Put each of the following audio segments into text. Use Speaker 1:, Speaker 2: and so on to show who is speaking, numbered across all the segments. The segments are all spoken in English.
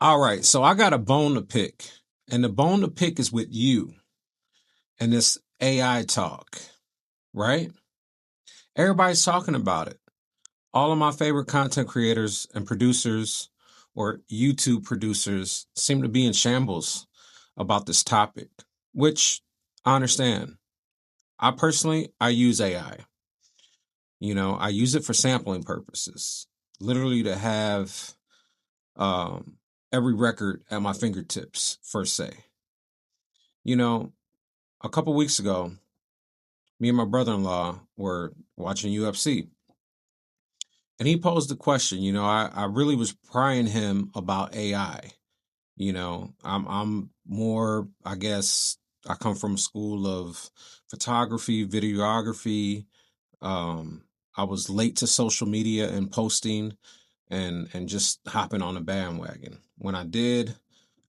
Speaker 1: All right, so I got a bone to pick, and the bone to pick is with you and this AI talk, right? Everybody's talking about it. All of my favorite content creators and producers or YouTube producers seem to be in shambles about this topic, which I understand. I use AI. I use it for sampling purposes, literally to have um, every record at my fingertips, per se. You know, a couple weeks ago, me and my brother-in-law were watching UFC, and he posed the question. I really was prying him about AI. I'm more, I guess, I come from a school of photography, videography. Um, I was late to social media and posting, and just hopping on a bandwagon. When I did,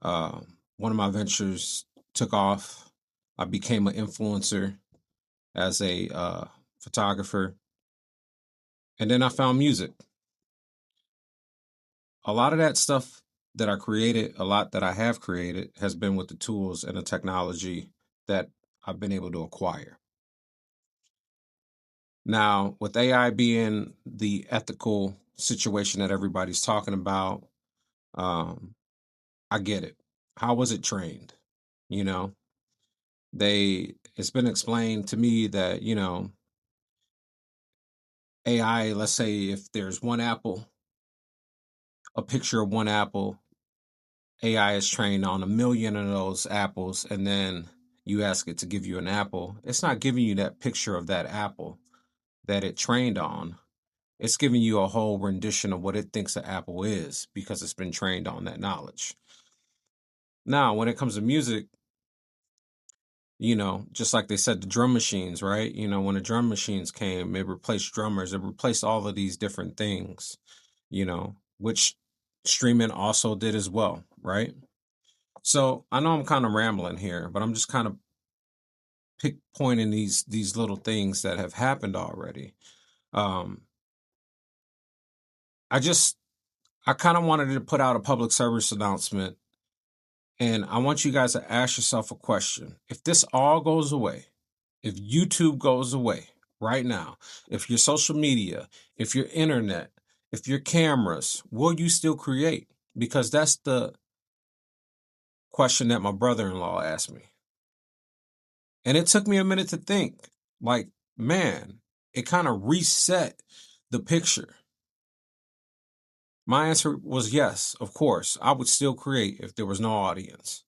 Speaker 1: one of my ventures took off. I became an influencer as a photographer. And then I found music. A lot of that stuff that I created, a lot that I have created, has been with the tools and the technology that I've been able to acquire. Now, with AI being the ethical situation that everybody's talking about, um, I get it. How was it trained? You know, it's been explained to me that, AI, let's say if there's one apple, a picture of one apple, AI is trained on 1 million of those apples, and then you ask it to give you an apple. It's not giving you that picture of that apple that it trained on. It's giving you a whole rendition of what it thinks an apple is because it's been trained on that knowledge. Now, when it comes to music, just like they said, the drum machines, right? When the drum machines came, it replaced drummers, it replaced all of these different things, which streaming also did as well, right? So I know I'm kind of rambling here, but I'm just kind of pointing these little things that have happened already. Um, I just I kind of wanted to put out a public service announcement, and I want you guys to ask yourself a question. If this all goes away, if YouTube goes away right now, if your social media, if your internet, if your cameras, will you still create? Because that's the question that my brother-in-law asked me. And it took me a minute to think, like, man, it kind of reset the picture. My answer was yes, of course. I would still create if there was no audience.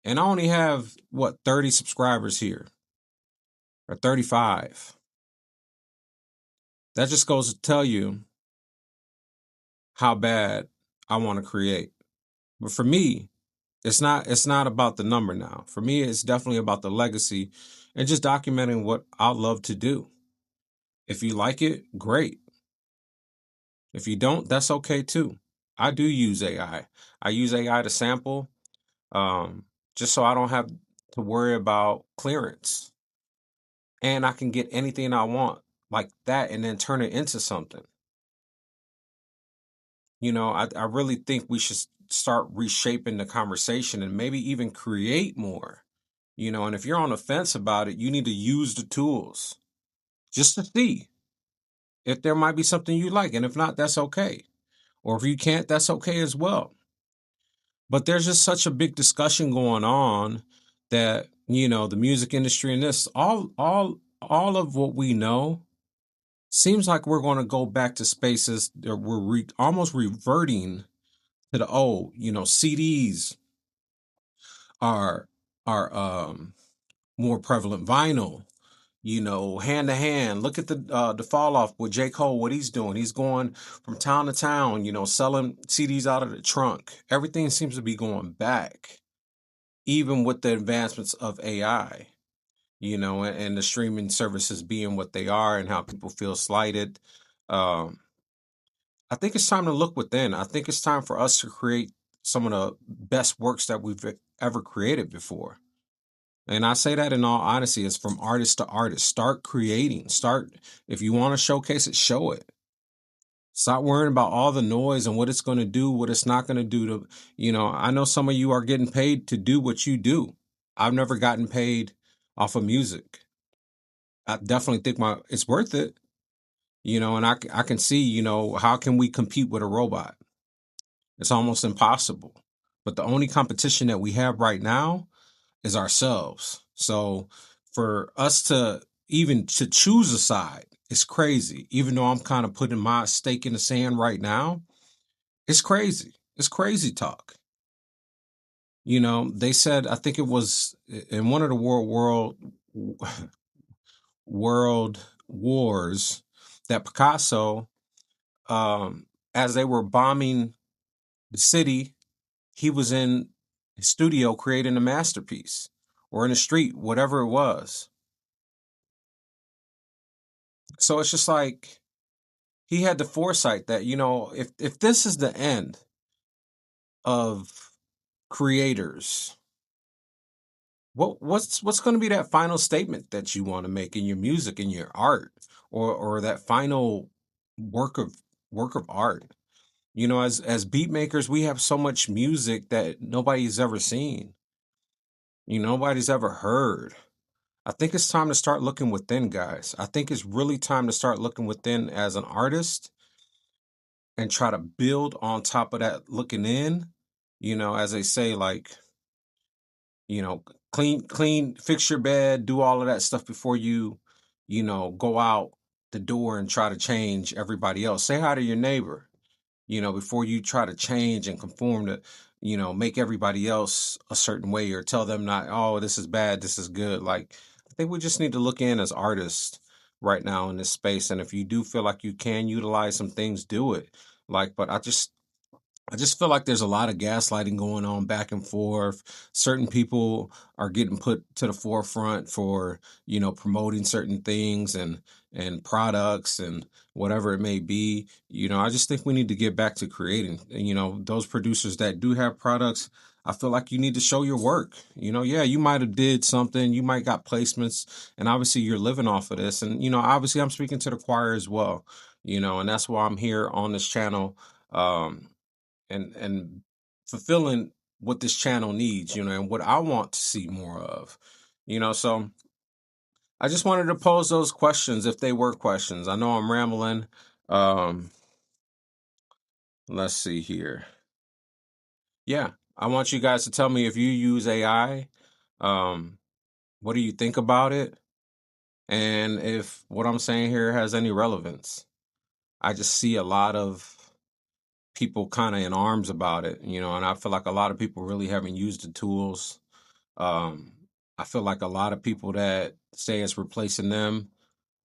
Speaker 1: And I only have, 30 subscribers here or 35. That just goes to tell you how bad I want to create. But for me, it's not about the number now. For me, it's definitely about the legacy and just documenting what I love to do. If you like it, great. If you don't, that's okay too. I do use AI. I use AI to sample, um, just so I don't have to worry about clearance. And I can get anything I want like that and then turn it into something. I really think we should start reshaping the conversation and maybe even create more. And if you're on the fence about it, you need to use the tools just to see if there might be something you like. And if not, that's okay. Or if you can't, that's okay as well. But there's just such a big discussion going on that, the music industry and this, all of what we know seems like we're going to go back to spaces that we're almost reverting to the old. CDs are are more prevalent. Vinyl, hand to hand. Look at the fall off with J. Cole, what he's doing. He's going from town to town, selling CDs out of the trunk. Everything seems to be going back, even with the advancements of AI, and the streaming services being what they are and how people feel slighted. Um, I think it's time to look within. I think it's time for us to create some of the best works that we've ever created before. And I say that in all honesty, it's from artist to artist. Start creating. If you want to showcase it, show it. Stop worrying about all the noise and what it's going to do, what it's not going to do to, I know some of you are getting paid to do what you do. I've never gotten paid off of music. I definitely think it's worth it, and I can see, how can we compete with a robot? It's almost impossible. But the only competition that we have right now is ourselves. So for us to even to choose a side, it's crazy. Even though I'm kind of putting my stake in the sand right now, it's crazy. It's crazy talk. They said, I think it was in one of the world wars, that Picasso, as they were bombing the city, he was in his studio creating a masterpiece, or in the street, whatever it was. So it's just like he had the foresight that, if this is the end of creators, what's going to be that final statement that you want to make in your music, in your art, or that final work of art? As beat makers, we have so much music that nobody's ever seen. Nobody's ever heard. I think it's time to start looking within, guys. I think it's really time to start looking within as an artist and try to build on top of that looking in. As they say, like, you know, clean, fix your bed, do all of that stuff before you, go out the door and try to change everybody else. Say hi to your neighbor, before you try to change and conform to, make everybody else a certain way, or tell them not, oh, this is bad, this is good. Like, I think we just need to look in as artists right now in this space. And if you do feel like you can utilize some things, do it. Like, but I just feel like there's a lot of gaslighting going on back and forth. Certain people are getting put to the forefront for, promoting certain things and products and whatever it may be. I just think we need to get back to creating. Those producers that do have products, I feel like you need to show your work. Yeah, you might have did something, you might got placements, and obviously you're living off of this. And obviously I'm speaking to the choir as well. And that's why I'm here on this channel. And fulfilling what this channel needs, and what I want to see more of. So I just wanted to pose those questions if they were questions. I know I'm rambling. Um, let's see here. Yeah, I want you guys to tell me if you use AI. Um, what do you think about it? And if what I'm saying here has any relevance. I just see a lot of people kind of in arms about it, and I feel like a lot of people really haven't used the tools. Um, I feel like a lot of people that say it's replacing them,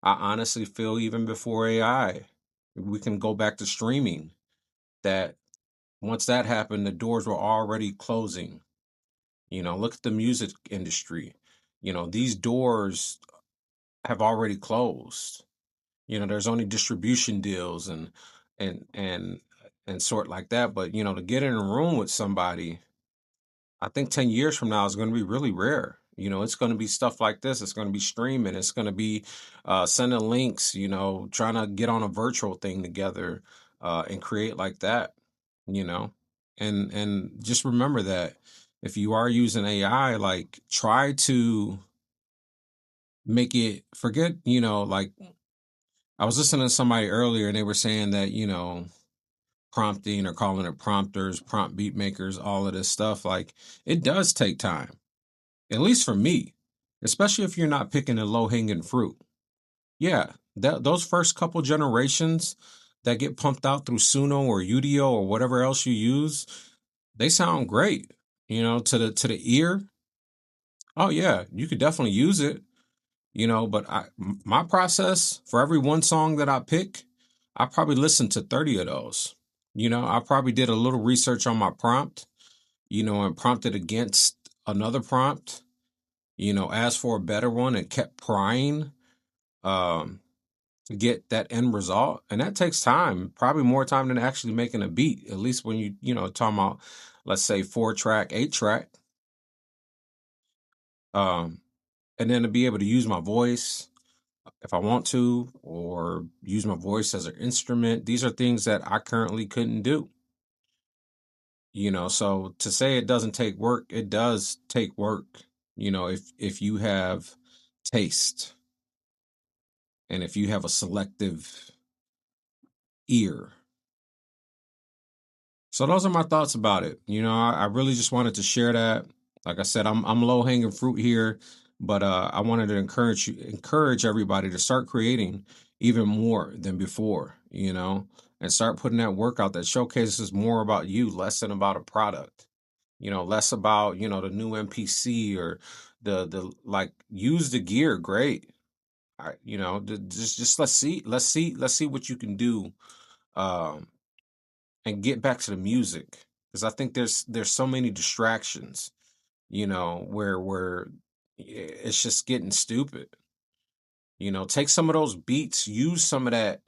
Speaker 1: I honestly feel even before AI, we can go back to streaming, that once that happened, the doors were already closing. Look at the music industry. These doors have already closed. There's only distribution deals and and and sort like that. But to get in a room with somebody, I think 10 years from now is going to be really rare. It's going to be stuff like this. It's going to be streaming. It's going to be sending links, trying to get on a virtual thing together and create like that, you know. And just remember that if you are using AI, like, try to make it forget, like, I was listening to somebody earlier and they were saying that, prompting, or calling it prompters, prompt beat makers, all of this stuff, like, it does take time. At least for me, especially if you're not picking the low hanging fruit. Yeah, those first couple generations that get pumped out through Suno or Udio or whatever else you use, they sound great. To the ear. Oh yeah, you could definitely use it. But my process for every one song that I pick, I probably listen to 30 of those. I probably did a little research on my prompt, and prompted against another prompt, asked for a better one and kept prying um, to get that end result. And that takes time, probably more time than actually making a beat, at least when talking about, let's say, 4-track, 8-track. And then to be able to use my voice if I want to, or use my voice as an instrument. These are things that I currently couldn't do. So to say it doesn't take work, it does take work. If you have taste and if you have a selective ear. So those are my thoughts about it. I really just wanted to share that. Like I said, I'm low hanging fruit here, but I wanted to encourage everybody to start creating even more than before, and start putting that work out that showcases more about you, less than about a product. Less about, the new NPC or the like. Use the gear, great. Just let's see what you can do. Um, and get back to the music, because I think there's so many distractions, where it's just getting stupid. Take some of those beats, use some of that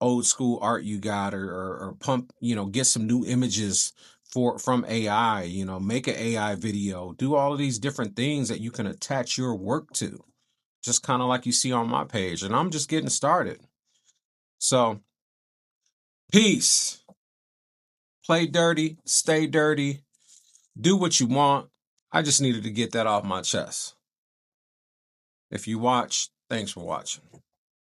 Speaker 1: old school art you got, or pump, get some new images from AI, make an AI video, do all of these different things that you can attach your work to, just kind of like you see on my page, and I'm just getting started. So, peace. Play dirty, stay dirty, do what you want. I just needed to get that off my chest. If you watch, thanks for watching.